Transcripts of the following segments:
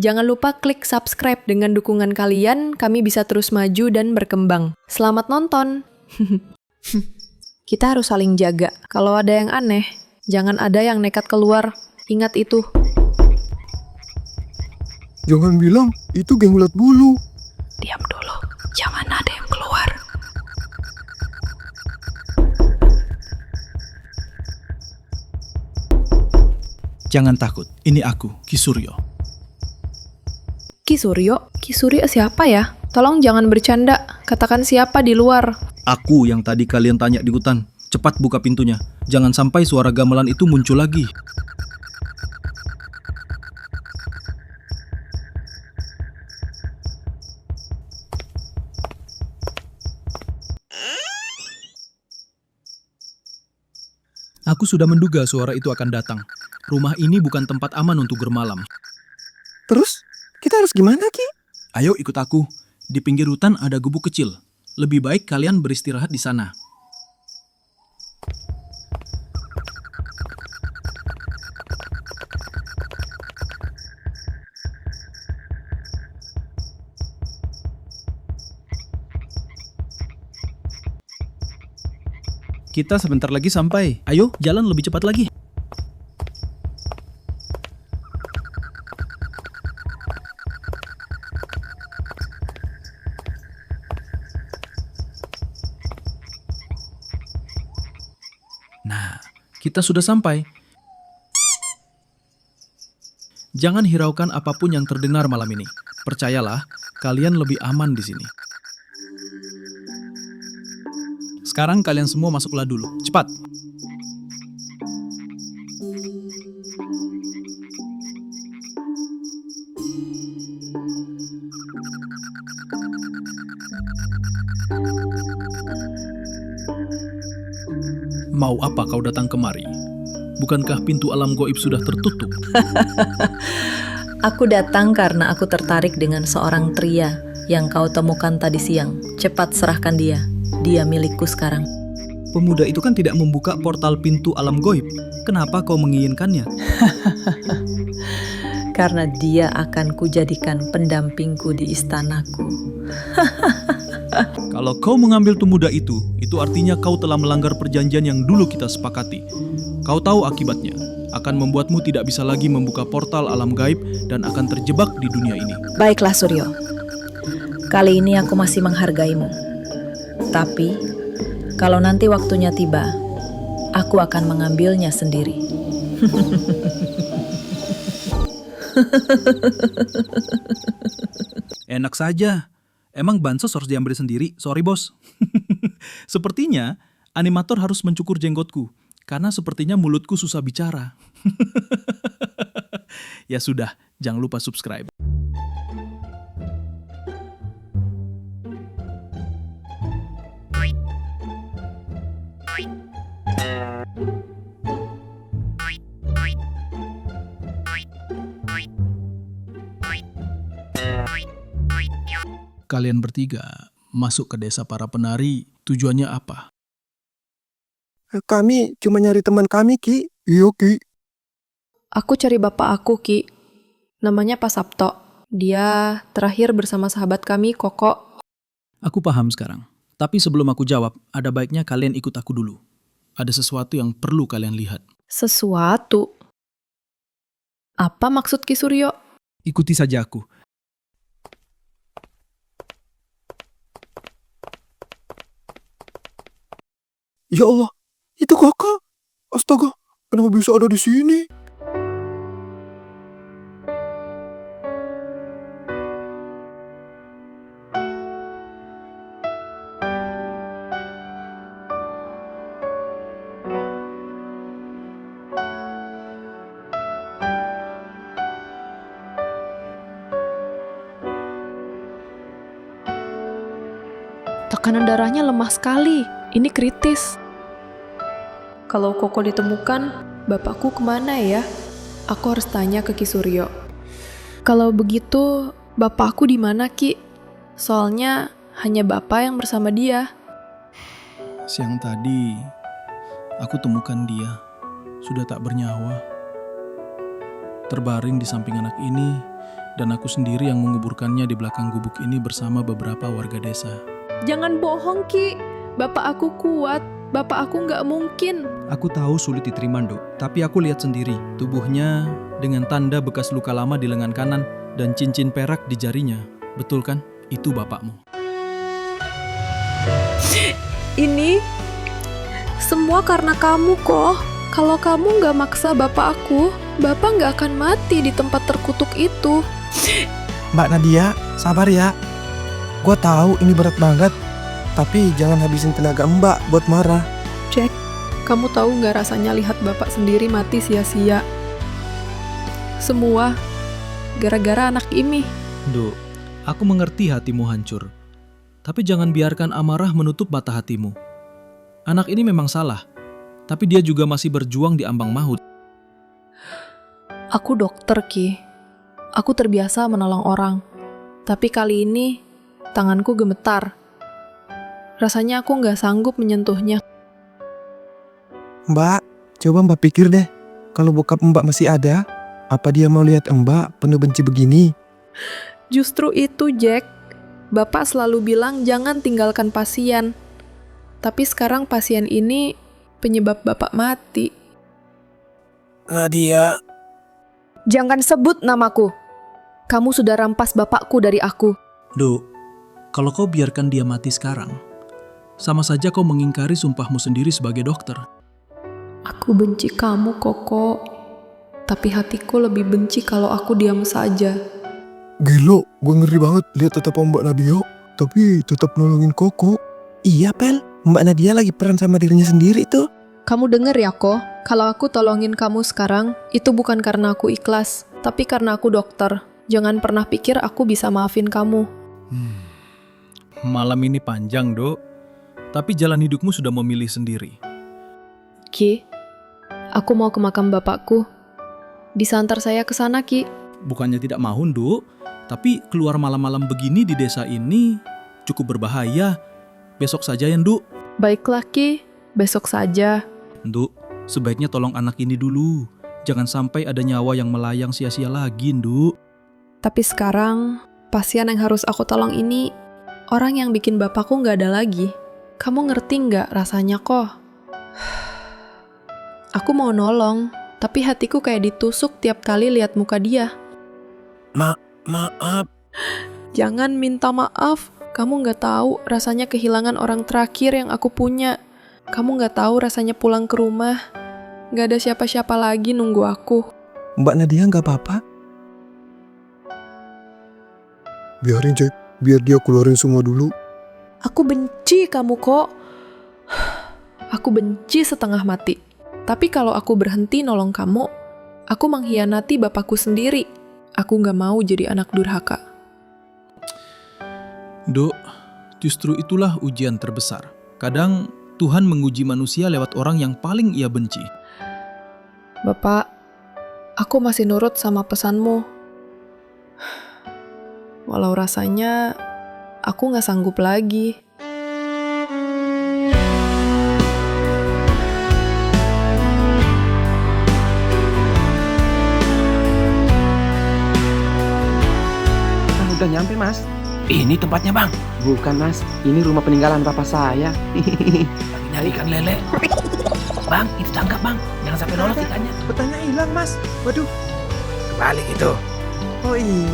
Jangan lupa klik subscribe, dengan dukungan kalian kami bisa terus maju dan berkembang. Selamat nonton! Kita harus saling jaga. Kalau ada yang aneh, jangan ada yang nekat keluar. Ingat itu. Jangan bilang itu geng ulat bulu. Diam dulu, jangan ada yang keluar. Jangan takut, ini aku, Ki Suryo. Ki Suryo? Ki Suryo siapa ya? Tolong jangan bercanda, katakan siapa di luar. Aku yang tadi kalian tanya di hutan. Cepat buka pintunya, jangan sampai suara gamelan itu muncul lagi. Aku sudah menduga suara itu akan datang. Rumah ini bukan tempat aman untuk bermalam. Terus kita harus gimana, Ki? Ayo ikut aku. Di pinggir hutan ada gubuk kecil. Lebih baik kalian beristirahat di sana. Kita sebentar lagi sampai. Ayo, jalan lebih cepat lagi. Nah, kita sudah sampai. Jangan hiraukan apapun yang terdengar malam ini. Percayalah, kalian lebih aman di sini. Sekarang kalian semua masuklah dulu. Cepat. Mau apa kau datang kemari? Bukankah pintu alam gaib sudah tertutup? Aku datang karena aku tertarik dengan seorang pria yang kau temukan tadi siang. Cepat serahkan dia. Dia milikku sekarang. Pemuda itu kan tidak membuka portal pintu alam gaib. Kenapa kau menginginkannya? Karena dia akan kujadikan pendampingku di istanaku. Kalau kau mengambil pemuda itu artinya kau telah melanggar perjanjian yang dulu kita sepakati. Kau tahu akibatnya, akan membuatmu tidak bisa lagi membuka portal alam gaib dan akan terjebak di dunia ini. Baiklah Suryo, kali ini aku masih menghargaimu. Tapi, kalau nanti waktunya tiba, aku akan mengambilnya sendiri. Enak saja. Emang bansos harus diambil sendiri? Sorry bos. Sepertinya animator harus mencukur jenggotku. Karena sepertinya mulutku susah bicara. Ya sudah, jangan lupa subscribe. Kalian bertiga masuk ke desa para penari, tujuannya apa? Kami cuma nyari teman kami, Ki. Iya, Ki. Aku cari bapak aku, Ki. Namanya Pak Sabto. Dia terakhir bersama sahabat kami, Koko. Aku paham sekarang. Tapi sebelum aku jawab, ada baiknya kalian ikut aku dulu. Ada sesuatu yang perlu kalian lihat. Sesuatu? Apa maksud Ki Suryo? Ikuti saja aku. Ya Allah, itu kakak. Astaga, kenapa bisa ada di sini? Tekanan darahnya lemah sekali. Ini kritis. Kalau Koko ditemukan, bapakku kemana ya? Aku harus tanya ke Ki Suryo. Kalau begitu, bapakku di mana, Ki? Soalnya hanya bapak yang bersama dia. Siang tadi, aku temukan dia. Sudah tak bernyawa. Terbaring di samping anak ini, dan aku sendiri yang menguburkannya di belakang gubuk ini bersama beberapa warga desa. Jangan bohong, Ki. Bapak aku kuat. Bapak aku nggak mungkin. Aku tahu sulit diterima, Nduk, tapi aku lihat sendiri tubuhnya dengan tanda bekas luka lama di lengan kanan dan cincin perak di jarinya. Betul kan? Itu bapakmu. Ini semua karena kamu kok. Kalau kamu nggak maksa bapak aku, bapak nggak akan mati di tempat terkutuk itu. Mbak Nadia, sabar ya. Gua tahu ini berat banget, tapi jangan habisin tenaga Mbak buat marah. Jack, kamu tahu nggak rasanya lihat bapak sendiri mati sia-sia? Semua gara-gara anak ini. Nduk, aku mengerti hatimu hancur. Tapi jangan biarkan amarah menutup mata hatimu. Anak ini memang salah, tapi dia juga masih berjuang di ambang maut. Aku dokter, Ki. Aku terbiasa menolong orang. Tapi kali ini, tanganku gemetar. Rasanya aku nggak sanggup menyentuhnya. Mbak, coba Mbak pikir deh. Kalau bokap Mbak masih ada, apa dia mau lihat Mbak penuh benci begini? Justru itu, Jack. Bapak selalu bilang jangan tinggalkan pasien. Tapi sekarang pasien ini penyebab bapak mati. Nadia. Jangan sebut namaku. Kamu sudah rampas bapakku dari aku. Nduk, kalau kau biarkan dia mati sekarang, sama saja kau mengingkari sumpahmu sendiri sebagai dokter. Aku benci kamu, Koko. Tapi hatiku lebih benci kalau aku diam saja. Gila, gue ngeri banget lihat tatapan Mbak Nadia, tapi tetap nolongin Koko. Iya, Pel. Mbak Nadia lagi peran sama dirinya sendiri tuh. Kamu denger ya, Ko? Kalau aku tolongin kamu sekarang, itu bukan karena aku ikhlas, tapi karena aku dokter. Jangan pernah pikir aku bisa maafin kamu. Malam ini panjang, Dok. Tapi jalan hidupmu sudah memilih sendiri. Ki, aku mau ke makam bapakku. Bisa antar saya ke sana, Ki? Bukannya tidak mau, Nduk, tapi keluar malam-malam begini di desa ini cukup berbahaya. Besok saja ya, Nduk. Baiklah, Ki. Besok saja. Nduk, sebaiknya tolong anak ini dulu. Jangan sampai ada nyawa yang melayang sia-sia lagi, Nduk. Tapi sekarang, pasien yang harus aku tolong ini, orang yang bikin bapakku nggak ada lagi. Kamu ngerti nggak rasanya kok? Aku mau nolong, tapi hatiku kayak ditusuk tiap kali lihat muka dia. Maaf. Jangan minta maaf. Kamu nggak tahu rasanya kehilangan orang terakhir yang aku punya. Kamu nggak tahu rasanya pulang ke rumah. Nggak ada siapa-siapa lagi nunggu aku. Mbak Nadia nggak apa-apa? Biarin, Jack. Biar dia keluarin semua dulu. Aku benci kamu kok. Aku benci setengah mati. Tapi kalau aku berhenti nolong kamu, aku mengkhianati bapakku sendiri. Aku nggak mau jadi anak durhaka. Dok, justru itulah ujian terbesar. Kadang Tuhan menguji manusia lewat orang yang paling ia benci. Bapak, aku masih nurut sama pesanmu. Walau rasanya aku nggak sanggup lagi. Udah nyampe, Mas. Ini tempatnya, Bang. Bukan, Mas. Ini rumah peninggalan bapak saya. Lagi nyari ikan lele. Bang, itu tangkap, Bang. Jangan sampai lolos ikannya. Petanya hilang, Mas. Waduh. Kebalik itu. Oh iya.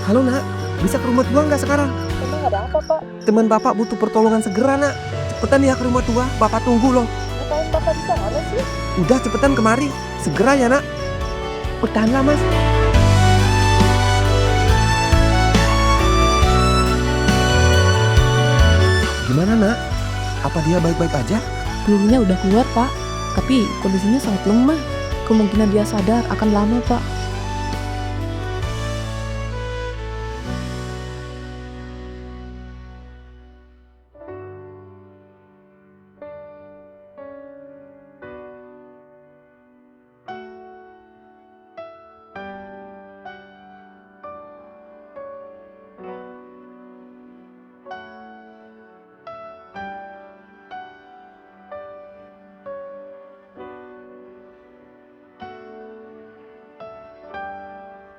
Halo, Nak. Bisa ke rumah tua nggak sekarang? Emang ada apa, Pak? Teman Bapak butuh pertolongan segera, Nak. Cepetan ya ke rumah tua. Bapak tunggu loh. Ngapain Bapak di sana sih? Udah, cepetan kemari. Segera ya, Nak. Bertahanlah, Mas. Gimana, Nak? Apa dia baik-baik aja? Pelurunya udah keluar, Pak. Tapi kondisinya sangat lemah. Kemungkinan dia sadar akan lama, Pak.